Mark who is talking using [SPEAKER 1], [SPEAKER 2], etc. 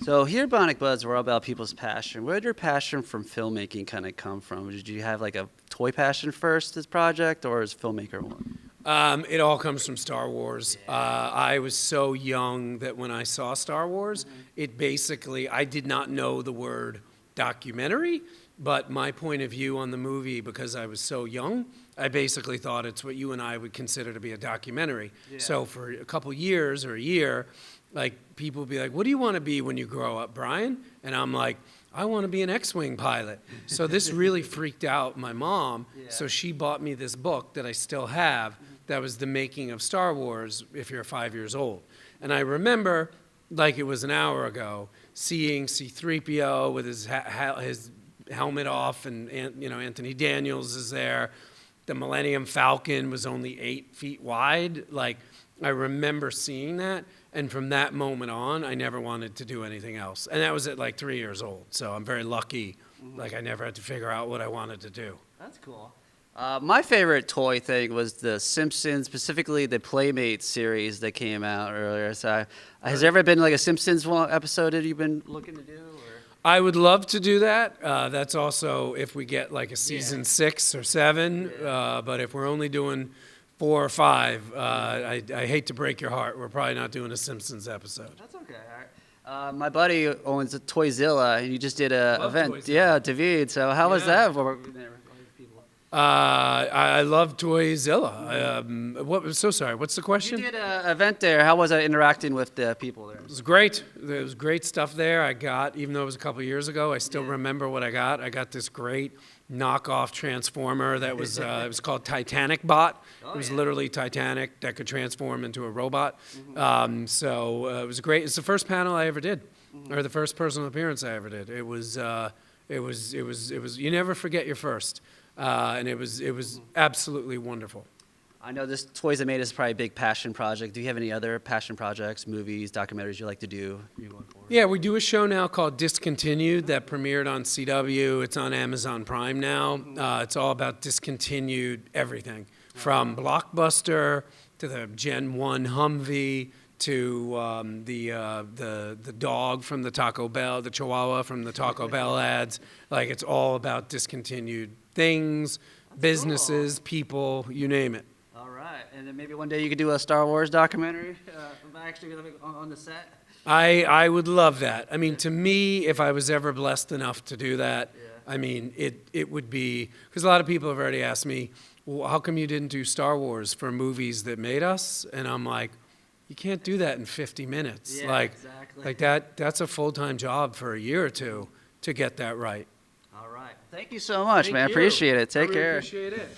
[SPEAKER 1] So here at Bionic Buzz, we're all about people's passion. Where did your passion from filmmaking kind of come from? Did you have like a toy passion first, this project, or is filmmaker one?
[SPEAKER 2] It all comes from Star Wars. I was so young that when I saw Star Wars, it basically, I did not know the word documentary, but my point of view on the movie, because I was so young, I basically thought it's what you and I would consider to be a documentary.
[SPEAKER 1] Yeah.
[SPEAKER 2] So for a couple years or a year, like people would be like, what do you want to be when you grow up, Brian? And I'm like, I want to be an X-Wing pilot. So this really freaked out my mom.
[SPEAKER 1] Yeah.
[SPEAKER 2] So she bought me this book that I still have that was the making of Star Wars if you're 5 years old. And I remember, like it was an hour ago, seeing C-3PO with his helmet off, and you know, Anthony Daniels is there. The Millennium Falcon was only 8 feet wide. Like, I remember seeing that, and from that moment on, I never wanted to do anything else. And that was at like 3 years old, so I'm very lucky. Like, I never had to figure out what I wanted to do.
[SPEAKER 1] That's cool. My favorite toy thing was the Simpsons, specifically the Playmates series that came out earlier. So, has there ever been like a Simpsons episode that you've been looking to do? Or?
[SPEAKER 2] I would love to do that. That's also if we get like a season 6 or 7. But if we're only doing 4 or 5, I hate to break your heart. We're probably not doing a Simpsons episode.
[SPEAKER 1] That's okay. All right. My buddy owns a Toy Zilla, and you just did an event.
[SPEAKER 2] Toy Zilla.
[SPEAKER 1] Yeah, David. So how was that?
[SPEAKER 2] I love Toy Zilla. So sorry. What's the question?
[SPEAKER 1] You did an event there. How was it interacting with the people there?
[SPEAKER 2] It was great. There was great stuff there. I got, even though it was a couple of years ago, I still remember what I got. I got this great knockoff transformer that was it was called Titanic Bot. It was literally Titanic that could transform into a robot. So it was great. It's the first panel I ever did, or the first personal appearance I ever did. It was you never forget your first. And it was absolutely wonderful.
[SPEAKER 1] I know this Toys That Made Us is probably a big passion project. Do you have any other passion projects, movies, documentaries you like to do going forward?
[SPEAKER 2] Yeah, we do a show now called Discontinued that premiered on CW. It's on Amazon Prime now. It's all about discontinued everything, from Blockbuster to the Gen 1 Humvee to the dog from the Taco Bell, the Chihuahua from the Taco Bell ads. Like, it's all about discontinued things, businesses, people, you name it.
[SPEAKER 1] All right, and then maybe one day you could do a Star Wars documentary actually on the set.
[SPEAKER 2] I would love that. I mean, to me, if I was ever blessed enough to do that, I mean, it would be, because a lot of people have already asked me, well, how come you didn't do Star Wars for movies that made us? And I'm like, you can't do that in 50 minutes.
[SPEAKER 1] Yeah,
[SPEAKER 2] like,
[SPEAKER 1] exactly.
[SPEAKER 2] Like that's a full-time job for a year or two to get that right.
[SPEAKER 1] All right. Thank you so much, man.
[SPEAKER 2] Thank you.
[SPEAKER 1] Appreciate it. Take
[SPEAKER 2] I really
[SPEAKER 1] care.
[SPEAKER 2] Appreciate it.